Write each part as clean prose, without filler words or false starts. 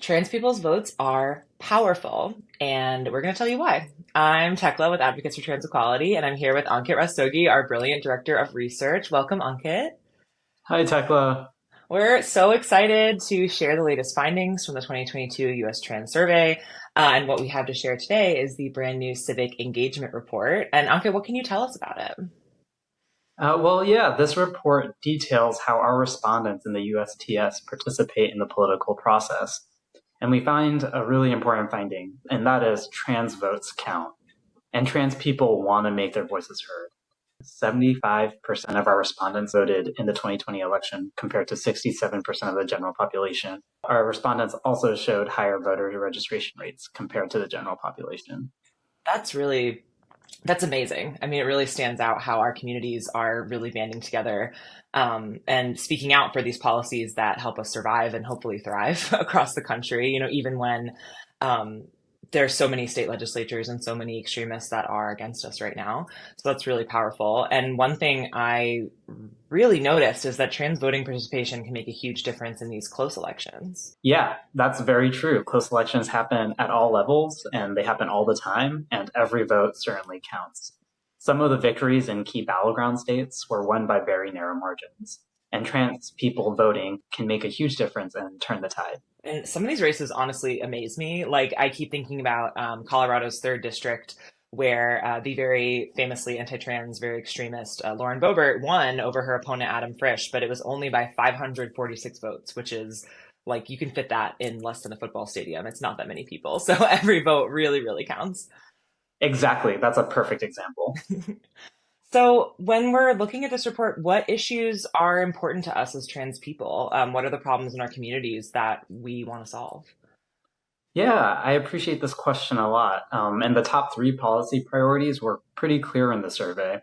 Trans people's votes are powerful, and we're going to tell you why. I'm Tekla with Advocates for Trans Equality, and I'm here with Ankit Rastogi, our brilliant director of research. Welcome, Ankit. Hi, Tekla. We're so excited to share the latest findings from the 2022 US Trans Survey. And what we have to share today is the brand new Civic Engagement Report. And Ankit, what can you tell us about it? This report details how our respondents in the USTS participate in the political process. And we find a really important finding, and that is trans votes count. And trans people want to make their voices heard. 75% of our respondents voted in the 2020 election compared to 67% of the general population. Our respondents also showed higher voter registration rates compared to the general population. That's really That's amazing. I mean, it really stands out how our communities are really banding together and speaking out for these policies that help us survive and hopefully thrive across the country. Even when um, there's so many state legislatures and so many extremists that are against us right now. So that's really powerful. And one thing I really noticed is that trans voting participation can make a huge difference in these close elections. Yeah, that's very true. Close elections happen at all levels and they happen all the time, and every vote certainly counts. Some of the victories in key battleground states were won by very narrow margins, and trans people voting can make a huge difference and turn the tide. And some of these races honestly amaze me. Like I keep thinking about Colorado's third district, where the very famously anti-trans, very extremist Lauren Boebert won over her opponent Adam Frisch, but it was only by 546 votes, which is like you can fit that in less than a football stadium. It's not that many people, so every vote really, really counts. Exactly, that's a perfect example. So, when we're looking at this report, what issues are important to us as trans people? What are the problems in our communities that we want to solve? Yeah, I appreciate this question a lot. And the top three policy priorities were pretty clear in the survey.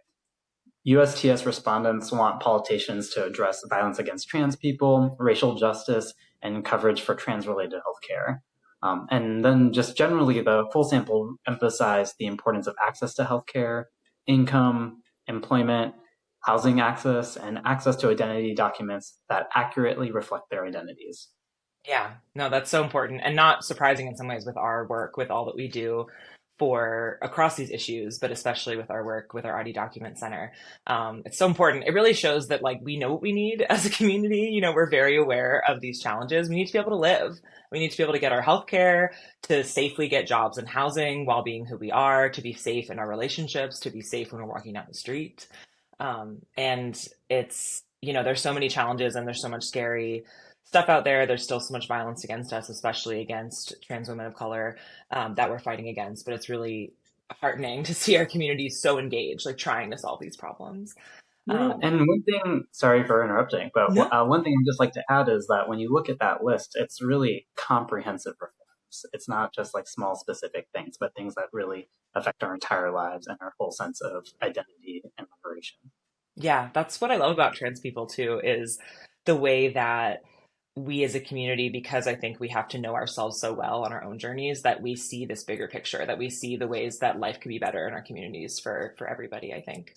USTS respondents want politicians to address violence against trans people, racial justice, and coverage for trans-related healthcare. And then just generally, the full sample emphasized the importance of access to healthcare, income, employment, housing access, and access to identity documents that accurately reflect their identities. Yeah, no, that's so important and not surprising in some ways with our work, with all that we do for across these issues, but especially with our work with our ID Document Center. It's so important. It really shows that like we know what we need as a community. We're very aware of these challenges. We need to be able to live. We need to be able to get our health care, to safely get jobs and housing while being who we are, to be safe in our relationships, to be safe when we're walking down the street. And there's so many challenges and there's so much scary stuff out there. There's still so much violence against us, especially against trans women of color, that we're fighting against. But it's really heartening to see our communities so engaged, like trying to solve these problems. Yeah, Um, and one thing, sorry for interrupting, but no, one thing I'd just like to add is that when you look at that list, it's really comprehensive reforms. It's not just like small specific things, but things that really affect our entire lives and our whole sense of identity and liberation. yeah, that's what I love about trans people too, is the way that we as a community, because I think we have to know ourselves so well on our own journeys, that we see this bigger picture, that we see the ways that life could be better in our communities for everybody, I think.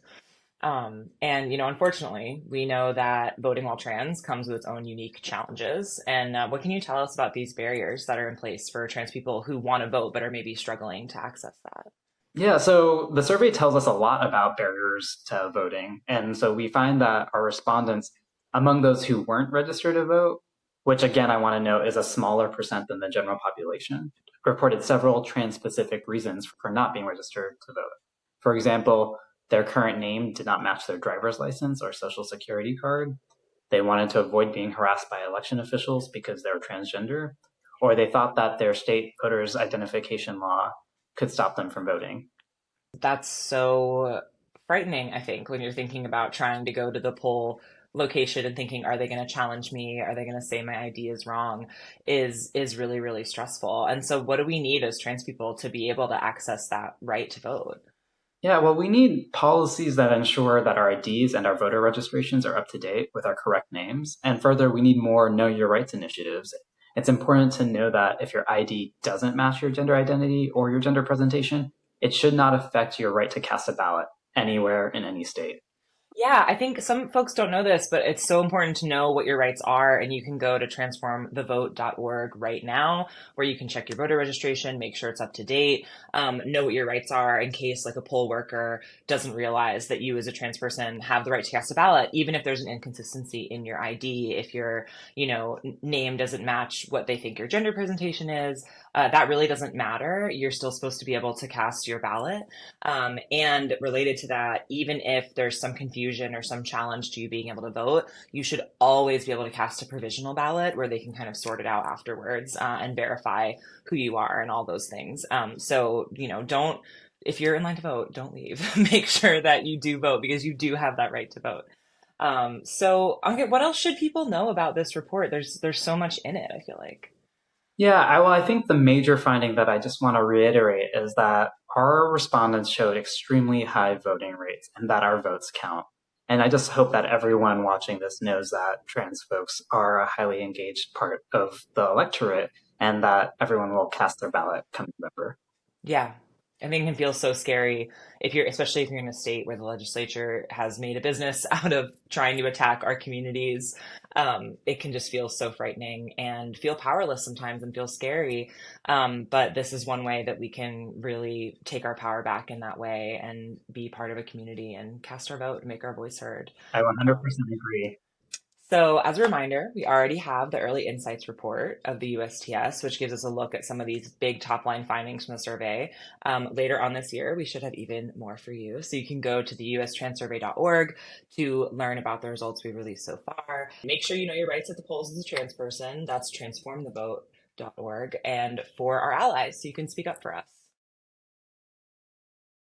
And unfortunately, we know that voting while trans comes with its own unique challenges. And what can you tell us about these barriers that are in place for trans people who want to vote but are maybe struggling to access that? Yeah, so the survey tells us a lot about barriers to voting. And so we find that our respondents, among those who weren't registered to vote, which again, I want to note is a smaller percent than the general population, reported several trans specific reasons for not being registered to vote. For example, their current name did not match their driver's license or social security card. They wanted to avoid being harassed by election officials because they were transgender, or they thought that their state voters identification law could stop them from voting. That's so frightening, I think, when you're thinking about trying to go to the poll location and thinking, are they going to challenge me? Are they going to say my ID is wrong? Is really, really stressful. And so what do we need as trans people to be able to access that right to vote? Yeah, well, we need policies that ensure that our IDs and our voter registrations are up to date with our correct names. And further, we need more Know Your Rights initiatives. It's important to know that if your ID doesn't match your gender identity or your gender presentation, it should not affect your right to cast a ballot anywhere in any state. Yeah, I think some folks don't know this, but it's so important to know what your rights are. And you can go to transformthevote.org right now, where you can check your voter registration, make sure it's up to date, know what your rights are in case like a poll worker doesn't realize that you as a trans person have the right to cast a ballot, even if there's an inconsistency in your ID, if your, name doesn't match what they think your gender presentation is. That really doesn't matter. You're still supposed to be able to cast your ballot. And related to that, even if there's some confusion or some challenge to you being able to vote, you should always be able to cast a provisional ballot where they can kind of sort it out afterwards and verify who you are and all those things. Don't, if you're in line to vote, don't leave. Make sure that you do vote because you do have that right to vote. Okay, what else should people know about this report? There's so much in it, I feel like. Yeah, I think the major finding that I just want to reiterate is that our respondents showed extremely high voting rates and that our votes count. And I just hope that everyone watching this knows that trans folks are a highly engaged part of the electorate and that everyone will cast their ballot come November. Yeah. I think it can feel so scary especially if you're in a state where the legislature has made a business out of trying to attack our communities. It can just feel so frightening and feel powerless sometimes and feel scary. But this is one way that we can really take our power back in that way and be part of a community and cast our vote and make our voice heard. I Um, 100% agree. so, as a reminder, we already have the Early Insights report of the USTS, which gives us a look at some of these big top line findings from the survey. Later on this year, we should have even more for you. So, you can go to the ustranssurvey.org to learn about the results we've released so far. Make sure you know your rights at the polls as a trans person. That's transformthevote.org. And for our allies, so you can speak up for us.